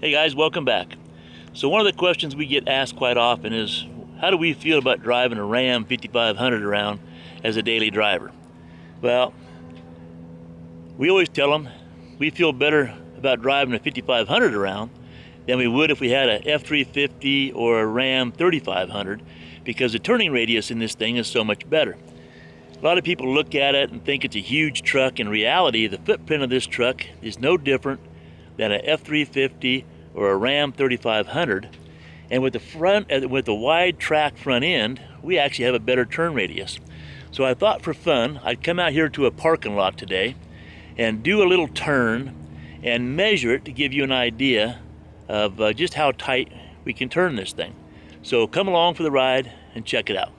Hey guys, welcome back. So one of the questions we get asked quite often is, how do we feel about driving a Ram 5500 around as a daily driver? Well, we always tell them we feel better about driving a 5500 around than we would if we had a F350 or a Ram 3500, because the turning radius in this thing is so much better. A lot of people look at it and think it's a huge truck. In reality, the footprint of this truck is no different than a F350 or a Ram 3500, and with the wide track front end, we actually have a better turn radius. So I thought for fun I'd come out here to a parking lot today and do a little turn and measure it to give you an idea of just how tight we can turn this thing. So come along for the ride and check it out.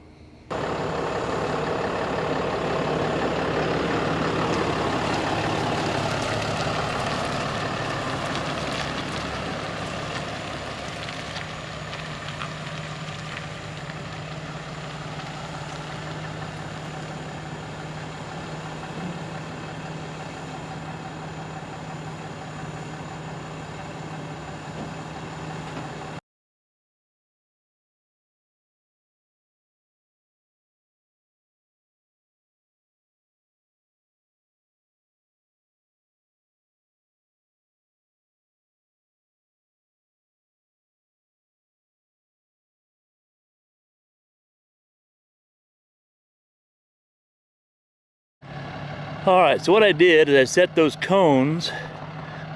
All right, so what I did is I set those cones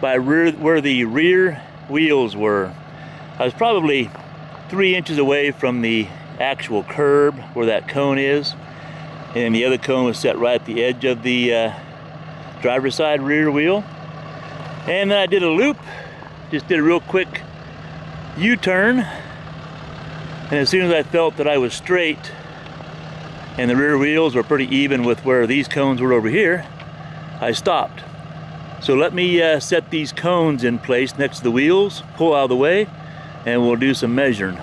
by where the rear wheels were. I was probably 3 inches away from the actual curb where that cone is, and the other cone was set right at the edge of the driver's side rear wheel. And then I did a loop, just did a real quick U-turn, and as soon as I felt that I was straight and the rear wheels were pretty even with where these cones were over here, I stopped. So let me set these cones in place next to the wheels, pull out of the way, and we'll do some measuring.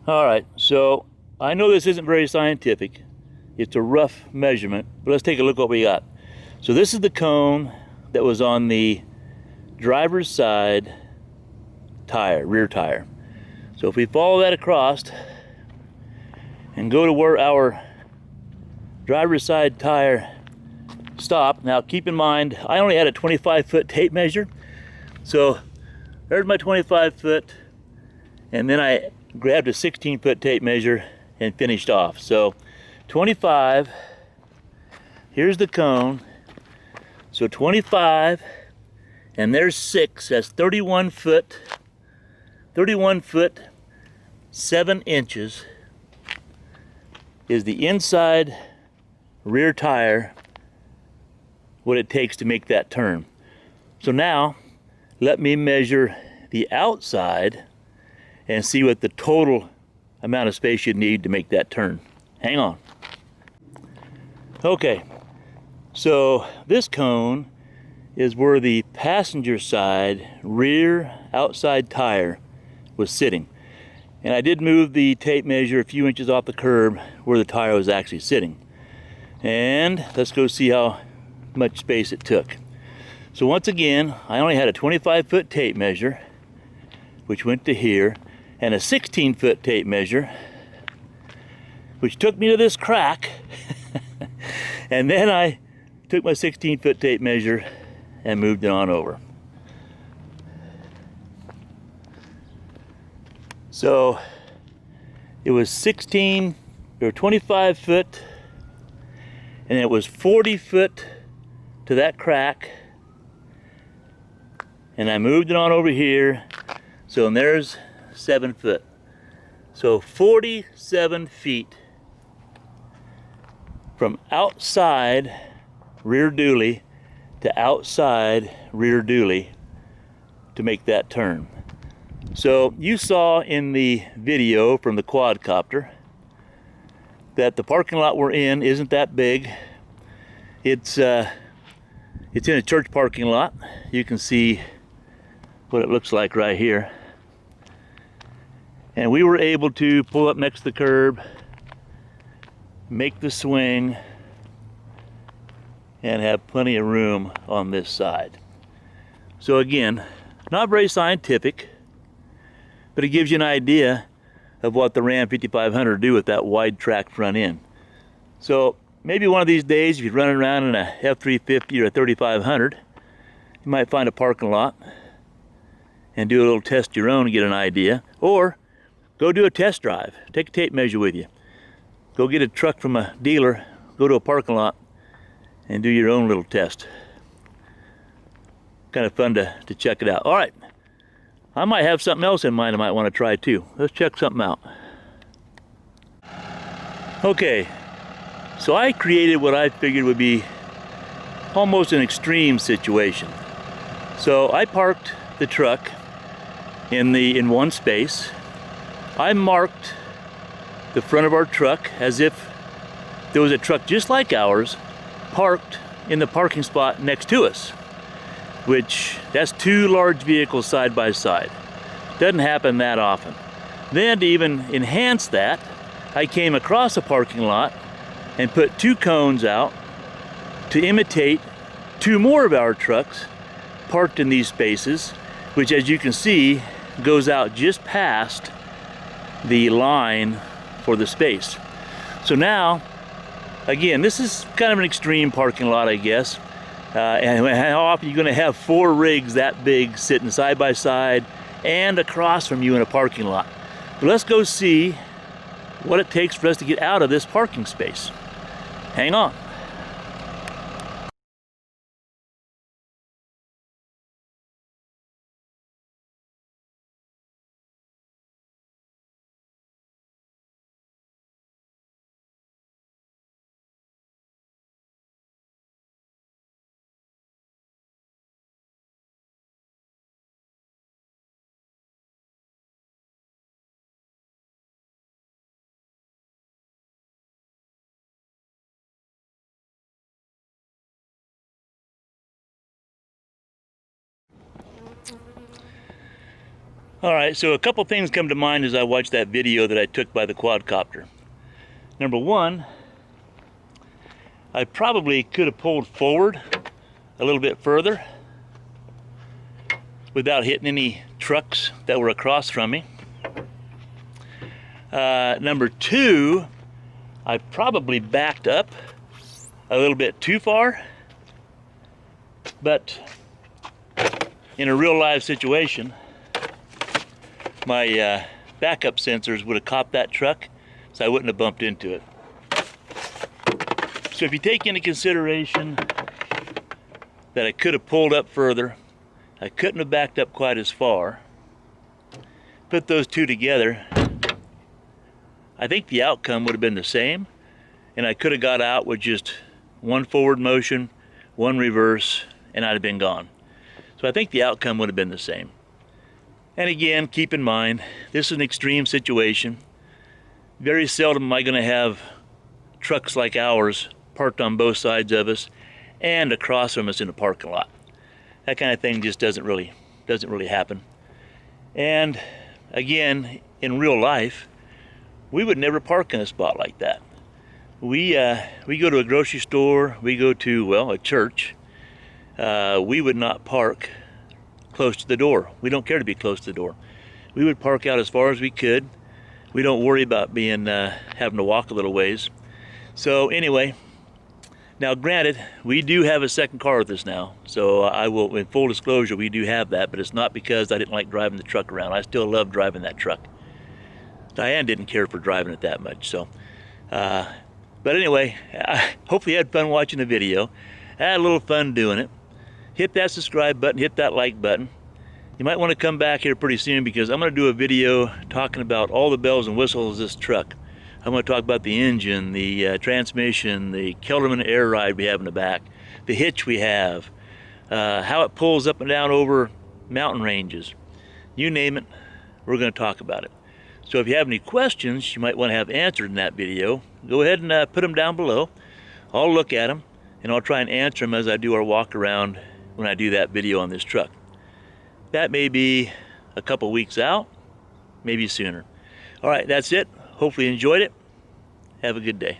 All right, so I know this isn't very scientific. It's a rough measurement, but let's take a look at what we got. So this is the cone that was on the driver's side tire, rear tire. So if we follow that across and go to where our driver's side tire stopped. Now keep in mind, I only had a 25-foot tape measure. So there's my 25-foot, and then I grabbed a 16-foot tape measure and finished off. So 25, here's the cone. So 25, and there's 6, that's 31 foot, 7 inches is the inside rear tire, what it takes to make that turn. So now let me measure the outside and see what the total amount of space you'd need to make that turn. Hang on. Okay, so this cone is where the passenger side rear outside tire was sitting. And I did move the tape measure a few inches off the curb where the tire was actually sitting. And let's go see how much space it took. So once again, I only had a 25-foot tape measure, which went to here, and a 16-foot tape measure, which took me to this crack. And then I took my 16-foot tape measure and moved it on over. So it was 16 or 25 foot, and it was 40 foot to that crack, and I moved it on over here. So and there's 7 foot. So 47 feet from outside rear dually to outside rear dually to make that turn. So you saw in the video from the quadcopter that the parking lot we're in isn't that big. It's in a church parking lot. You can see what it looks like right here. And we were able to pull up next to the curb, make the swing, and have plenty of room on this side. So again, not very scientific, but it gives you an idea of what the Ram 5500 do with that wide track front end. So maybe one of these days, if you're running around in a F350 or a 3500, you might find a parking lot and do a little test your own to get an idea. Or go do a test drive. Take a tape measure with you. Go get a truck from a dealer, go to a parking lot, and do your own little test. Kind of fun to check it out. All right, I might have something else in mind I might want to try too. Let's check something out. Okay, so I created what I figured would be almost an extreme situation. So I parked the truck in one space. I marked the front of our truck as if there was a truck just like ours parked in the parking spot next to us, which that's two large vehicles side by side. Doesn't happen that often. Then to even enhance that, I came across a parking lot and put two cones out to imitate two more of our trucks parked in these spaces, which as you can see goes out just past the line for the space. So now, again, this is kind of an extreme parking lot, I guess. And how often are you going to have four rigs that big sitting side by side and across from you in a parking lot? But let's go see what it takes for us to get out of this parking space. Hang on. All right, so a couple things come to mind as I watched that video that I took by the quadcopter. Number one, I probably could have pulled forward a little bit further without hitting any trucks that were across from me. Number two, I probably backed up a little bit too far, but in a real live situation, my backup sensors would have caught that truck, so I wouldn't have bumped into it. So if you take into consideration that I could have pulled up further, I couldn't have backed up quite as far, put those two together, I think the outcome would have been the same, and I could have got out with just one forward motion, one reverse, and I'd have been gone. So I think the outcome would have been the same. And again, keep in mind, this is an extreme situation. Very seldom am I going to have trucks like ours parked on both sides of us and across from us in a parking lot. That kind of thing just doesn't really happen. And again, in real life, we would never park in a spot like that. We go to a grocery store, we go to, well, a church. We would not park close to the door. We don't care to be close to the door. We would park out as far as we could. We don't worry about being having to walk a little ways. So anyway, now granted, we do have a second car with us now. So I will, in full disclosure, we do have that, but it's not because I didn't like driving the truck around. I still love driving that truck. Diane didn't care for driving it that much. So, but anyway, hopefully you had fun watching the video. I had a little fun doing it. Hit that subscribe button, hit that like button. You might want to come back here pretty soon because I'm going to do a video talking about all the bells and whistles of this truck. I'm going to talk about the engine, the transmission, the Kelderman air ride we have in the back, the hitch we have, how it pulls up and down over mountain ranges. You name it, we're going to talk about it. So if you have any questions you might want to have answered in that video, go ahead and put them down below. I'll look at them and I'll try and answer them as I do our walk around when I do that video on this truck. That may be a couple weeks out, maybe sooner. All right, that's it. Hopefully you enjoyed it. Have a good day.